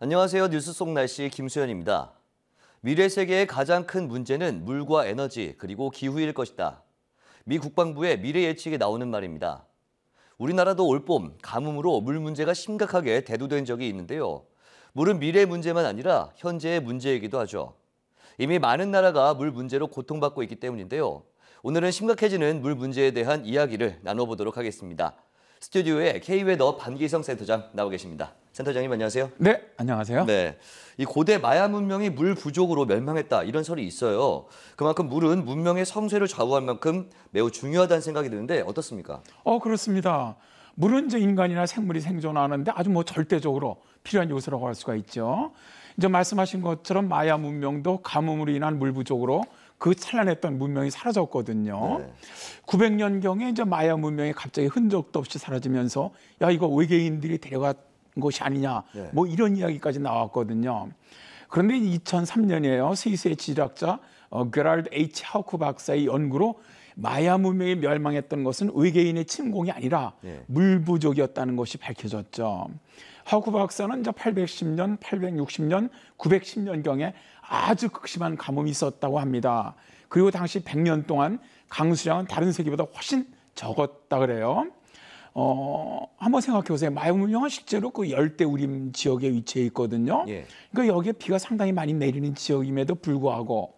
안녕하세요. 뉴스 속 날씨 김수현입니다. 미래 세계의 가장 큰 문제는 물과 에너지 그리고 기후일 것이다. 미 국방부의 미래 예측에 나오는 말입니다. 우리나라도 올봄 가뭄으로 물 문제가 심각하게 대두된 적이 있는데요. 물은 미래 문제만 아니라 현재의 문제이기도 하죠. 이미 많은 나라가 물 문제로 고통받고 있기 때문인데요. 오늘은 심각해지는 물 문제에 대한 이야기를 나눠보도록 하겠습니다. 스튜디오에 K웨더 반기성 센터장 나와 계십니다. 센터장님 안녕하세요. 네, 안녕하세요. 네, 이 고대 마야 문명이 물 부족으로 멸망했다 이런 설이 있어요. 그만큼 물은 문명의 성쇠를 좌우할 만큼 매우 중요하다는 생각이 드는데 어떻습니까? 그렇습니다. 물은 이제 인간이나 생물이 생존하는데 아주 절대적으로 필요한 요소라고 할 수가 있죠. 이제 말씀하신 것처럼 마야 문명도 가뭄으로 인한 물 부족으로 그 찬란했던 문명이 사라졌거든요. 네. 900년경에 이제 마야 문명이 갑자기 흔적도 없이 사라지면서 야 이거 외계인들이 데려간 것이 아니냐 네. 이런 이야기까지 나왔거든요. 그런데 2003년이에요. 스위스의 지질학자 게랄드 H. 하우크 박사의 연구로 마야 문명이 멸망했던 것은 외계인의 침공이 아니라 물 부족이었다는 것이 밝혀졌죠. 하우크 박사는 이제 810년, 860년, 910년경에 아주 극심한 가뭄이 있었다고 합니다. 그리고 당시 100년 동안 강수량은 다른 세기보다 훨씬 적었다 그래요. 한번 생각해 보세요. 마야 문명은 실제로 그 열대우림 지역에 위치해 있거든요. 그러니까 여기에 비가 상당히 많이 내리는 지역임에도 불구하고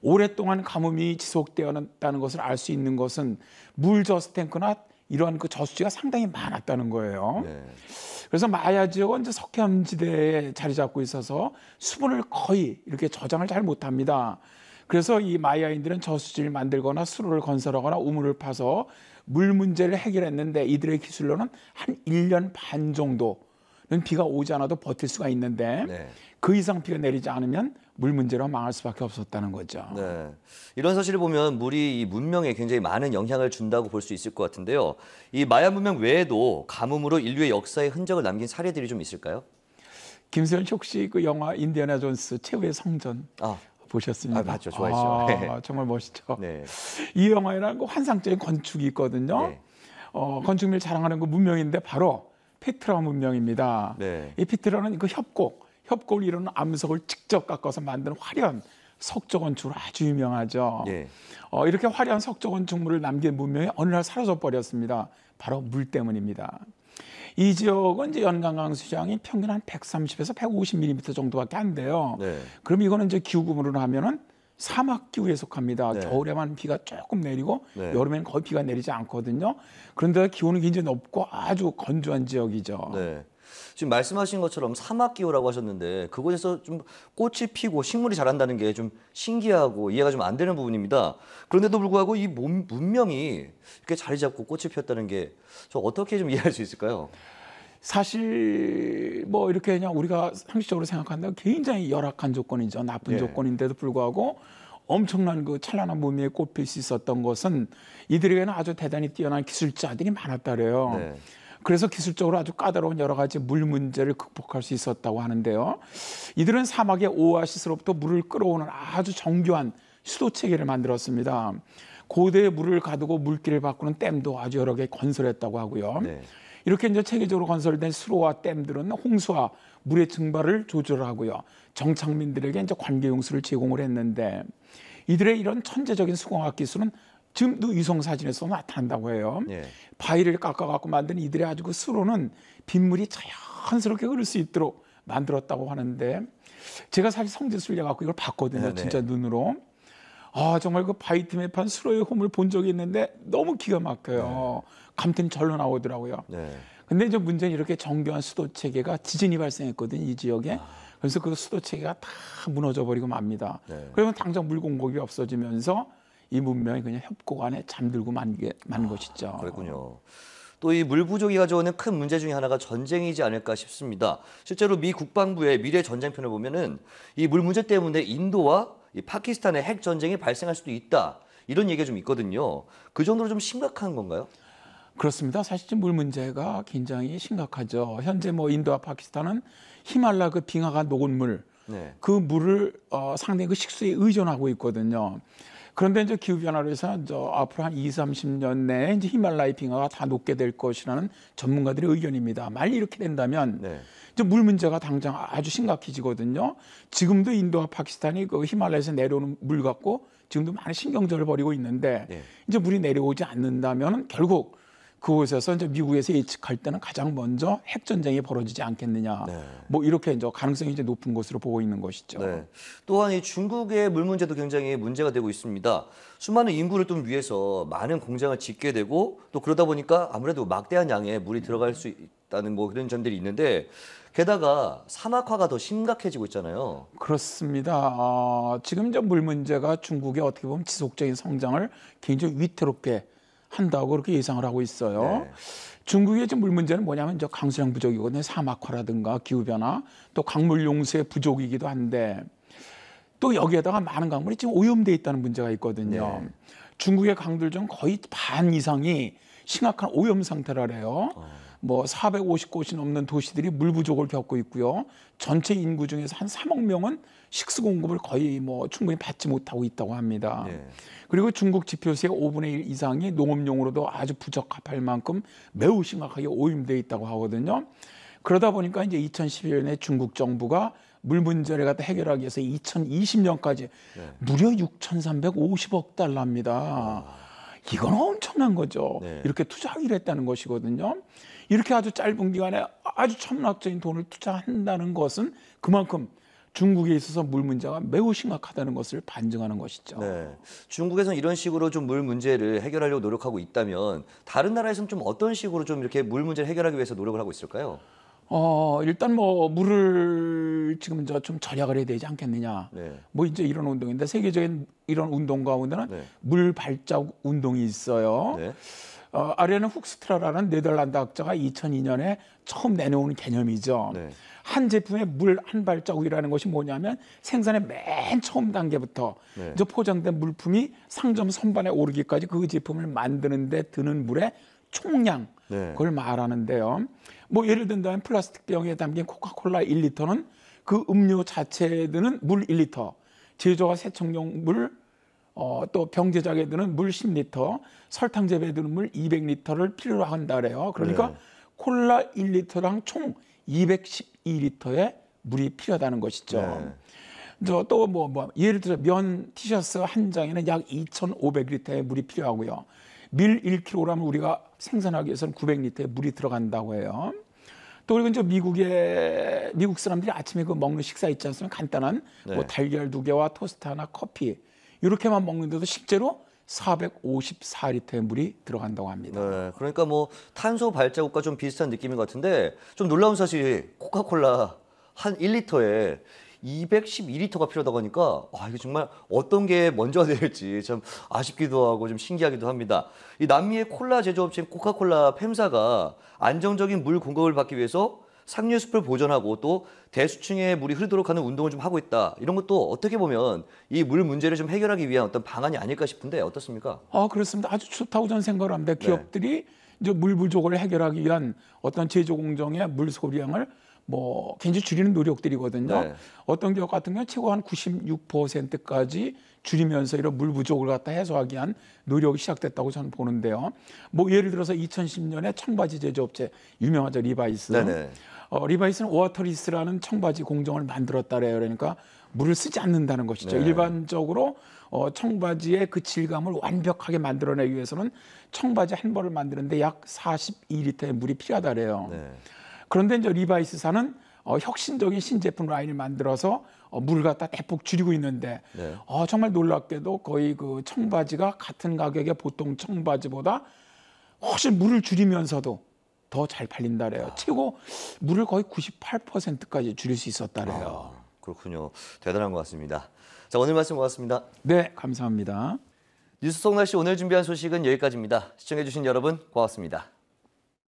오랫동안 가뭄이 지속되었다는 것을 알 수 있는 것은 물 저수 탱크나 이러한 그 저수지가 상당히 많았다는 거예요. 그래서 마야 지역은 이제 석회암지대에 자리 잡고 있어서 수분을 거의 이렇게 저장을 잘 못합니다. 그래서 이 마야인들은 저수지를 만들거나 수로를 건설하거나 우물을 파서 물 문제를 해결했는데 이들의 기술로는 한 1년 반 정도는 비가 오지 않아도 버틸 수가 있는데 그 이상 비가 내리지 않으면 물 문제로 망할 수밖에 없었다는 거죠. 네, 이런 사실을 보면 물이 이 문명에 굉장히 많은 영향을 준다고 볼 수 있을 것 같은데요. 이 마야 문명 외에도 가뭄으로 인류의 역사에 흔적을 남긴 사례들이 좀 있을까요? 김수현 씨 혹시 그 영화 인디애나 존스 최후의 성전 보셨습니까? 봤죠. 좋아했죠. 정말 멋있죠. 네. 이 영화에는 그 환상적인 건축이 있거든요. 건축미를 자랑하는 그 문명인데 바로 페트라 문명입니다. 이 페트라는 그 협곡을 이루는 암석을 직접 깎아서 만든 화려한 석조 건축으로 아주 유명하죠. 이렇게 화려한 석조 건축물을 남긴 문명이 어느 날 사라져 버렸습니다. 바로 물 때문입니다. 이 지역은 이제 연간 강수량이 평균 한 130에서 150mm 정도밖에 안 돼요. 그럼 이거는 이제 기후구문으로 하면은 사막 기후에 속합니다. 겨울에만 비가 조금 내리고 여름에는 거의 비가 내리지 않거든요. 그런데 기온은 굉장히 높고 아주 건조한 지역이죠. 지금 말씀하신 것처럼 사막 기후라고 하셨는데 그곳에서 좀 꽃이 피고 식물이 자란다는 게 좀 신기하고 이해가 좀 안 되는 부분입니다. 그런데도 불구하고 이 문명이 이렇게 자리 잡고 꽃이 피었다는 게 저 어떻게 좀 이해할 수 있을까요? 사실 이렇게 그냥 우리가 상식적으로 생각한다면 굉장히 열악한 조건이죠. 나쁜 조건인데도 불구하고 엄청난 그 찬란한 문명에 꽃필 수 있었던 것은 이들에게는 아주 대단히 뛰어난 기술자들이 많았다 그래요. 그래서 기술적으로 아주 까다로운 여러 가지 물 문제를 극복할 수 있었다고 하는데요. 이들은 사막의 오아시스로부터 물을 끌어오는 아주 정교한 수도 체계를 만들었습니다. 고대의 물을 가두고 물길을 바꾸는 댐도 아주 여러 개 건설했다고 하고요. 이렇게 이제 체계적으로 건설된 수로와 댐들은 홍수와 물의 증발을 조절하고요. 정착민들에게 이제 관계용수를 제공을 했는데 이들의 이런 천재적인 수공학 기술은 지금도 위성 사진에서 나타난다고 해요. 바위를 깎아갖고 만든 이들의 아주 그 수로는 빗물이 자연스럽게 흐를 수 있도록 만들었다고 하는데 제가 사실 성지순례 갖고 이걸 봤거든요. 진짜 눈으로. 정말 그 바위 틈에 판 수로의 홈을 본 적이 있는데 너무 기가 막혀요. 감탄이 절로 나오더라고요. 근데 이제 문제는 이렇게 정교한 수도 체계가 지진이 발생했거든요. 이 지역에. 그래서 그 수도 체계가 다 무너져 버리고 맙니다. 그러면 당장 물 공급이 없어지면서 이 문명이 그냥 협곡 안에 잠들고 만 것이죠. 그렇군요. 또 이 물 부족이 가져오는 큰 문제 중에 하나가 전쟁이지 않을까 싶습니다. 실제로 미 국방부의 미래 전쟁편을 보면은 이 물 문제 때문에 인도와 이 파키스탄의 핵 전쟁이 발생할 수도 있다. 이런 얘기가 좀 있거든요. 그 정도로 좀 심각한 건가요? 그렇습니다. 사실 지금 물 문제가 굉장히 심각하죠. 현재 인도와 파키스탄은 히말라야 그 빙하가 녹은 물, 네. 그 물을 상당히 그 식수에 의존하고 있거든요. 그런데 이제 기후 변화로 해서 앞으로 한 2, 30년 내에 이제 히말라야 빙하가 다 녹게 될 것이라는 전문가들의 의견입니다. 만약 이렇게 된다면 네. 이제 물 문제가 당장 아주 심각해지거든요. 지금도 인도와 파키스탄이 그 히말라야에서 내려오는 물 갖고 지금도 많은 신경전을 벌이고 있는데 네. 이제 물이 내려오지 않는다면 결국 그곳에서 이제 미국에서 예측할 때는 가장 먼저 핵 전쟁이 벌어지지 않겠느냐. 네. 뭐 이렇게 이제 가능성이 이제 높은 것으로 보고 있는 것이죠. 네. 또한 이 중국의 물 문제도 굉장히 문제가 되고 있습니다. 수많은 인구를 좀 위해서 많은 공장을 짓게 되고 또 그러다 보니까 아무래도 막대한 양의 물이 들어갈 수 있다는 뭐 그런 점들이 있는데 게다가 사막화가 더 심각해지고 있잖아요. 그렇습니다. 지금 이제 물 문제가 중국의 어떻게 보면 지속적인 성장을 굉장히 위태롭게 한다고 그렇게 예상을 하고 있어요. 네. 중국의 지금 물 문제는 뭐냐면 저 강수량 부족이거든요. 사막화라든가 기후 변화, 또 강물 용수의 부족이기도 한데 또 여기에다가 많은 강물이 지금 오염돼 있다는 문제가 있거든요. 네. 중국의 강들 중 거의 반 이상이 심각한 오염 상태라래요. 뭐 450곳이 넘는 도시들이 물 부족을 겪고 있고요. 전체 인구 중에서 한 3억 명은 식수 공급을 거의 뭐 충분히 받지 못하고 있다고 합니다. 네. 그리고 중국 지표수의 5분의 1 이상이 농업용으로도 아주 부적합할 만큼 매우 심각하게 오염돼 있다고 하거든요. 그러다 보니까 이제 2011년에 중국 정부가 물 문제를 갖다 해결하기 위해서 2020년까지 무려 6,350억 달러입니다. 이건 엄청난 거죠. 네. 이렇게 투자하기로 했다는 것이거든요. 이렇게 아주 짧은 기간에 아주 천문학적인 돈을 투자한다는 것은 그만큼 중국에 있어서 물 문제가 매우 심각하다는 것을 반증하는 것이죠. 네. 중국에서는 이런 식으로 좀 물 문제를 해결하려고 노력하고 있다면 다른 나라에서는 좀 어떤 식으로 좀 이렇게 물 문제를 해결하기 위해서 노력을 하고 있을까요? 일단 뭐 물을 지금 좀 절약을 해야 되지 않겠느냐. 네. 뭐 이제 이런 운동인데 세계적인 이런 운동 가운데는 네. 물 발자국 운동이 있어요. 네. 아레는 훅스트라라는 네덜란드 학자가 2002년에 처음 내놓은 개념이죠. 네. 한 제품의 물 한 발자국이라는 것이 뭐냐면 생산의 맨 처음 단계부터 네. 이제 포장된 물품이 상점 선반에 오르기까지 그 제품을 만드는 데 드는 물의 총량 네. 그걸 말하는데요. 뭐 예를 든다면 플라스틱 병에 담긴 코카콜라 1리터는 그 음료 자체에 드는 물 1리터, 제조와 세척용 물, 또 병 제작에 드는 물 10리터, 설탕 재배에 드는 물 200리터를 필요로 한다 그래요. 그러니까 네. 콜라 1리터당 총 212리터의 물이 필요하다는 것이죠. 네. 또 예를 들어 면 티셔츠 한 장에는 약 2,500리터의 물이 필요하고요. 밀 1kg을 우리가 생산하기 위해서는 900리터의 물이 들어간다고 해요. 또 그리고 이제 미국 사람들이 아침에 그 먹는 식사 있지 않습니까? 간단한 네. 뭐 달걀 2개와 토스트 하나, 커피 이렇게만 먹는데도 실제로 454리터의 물이 들어간다고 합니다. 네, 그러니까 뭐 탄소 발자국과 좀 비슷한 느낌인 것 같은데 좀 놀라운 사실이 코카콜라 한 1리터에 212리터가 필요하다고 하니까 이게 정말 어떤 게 먼저 될지 참 아쉽기도 하고 좀 신기하기도 합니다. 이 남미의 콜라 제조업체인 코카콜라 팸사가 안정적인 물 공급을 받기 위해서 상류숲을 보존하고 또 대수층의 물이 흐르도록 하는 운동을 좀 하고 있다. 이런 것도 어떻게 보면 이 물 문제를 좀 해결하기 위한 어떤 방안이 아닐까 싶은데 어떻습니까? 그렇습니다. 아주 좋다고 저는 생각을 합니다. 기업들이 이제 물 부족을 해결하기 위한 어떤 제조 공정의 물 소비량을 뭐 굉장히 줄이는 노력들이거든요. 네. 어떤 기업 같은 경우는 최고 한 96%까지 줄이면서 이런 물 부족을 갖다 해소하기 위한 노력이 시작됐다고 저는 보는데요. 뭐 예를 들어서 2010년에 청바지 제조업체 유명하죠, 리바이스. 네네. 리바이스는 워터리스라는 청바지 공정을 만들었다래요. 그러니까 물을 쓰지 않는다는 것이죠. 네. 일반적으로 청바지의 그 질감을 완벽하게 만들어내기 위해서는 청바지 한 벌을 만드는데 약 42리터의 물이 필요하다래요. 네. 그런데 이제 리바이스사는 혁신적인 신제품 라인을 만들어서 물을 갖다 대폭 줄이고 있는데 네. 정말 놀랍게도 거의 그 청바지가 같은 가격의 보통 청바지보다 훨씬 물을 줄이면서도 더 잘 팔린다래요. 최고 물을 거의 98%까지 줄일 수 있었다래요. 그렇군요. 대단한 것 같습니다. 자, 오늘 말씀 고맙습니다. 네, 감사합니다. 뉴스 속 날씨 오늘 준비한 소식은 여기까지입니다. 시청해주신 여러분 고맙습니다.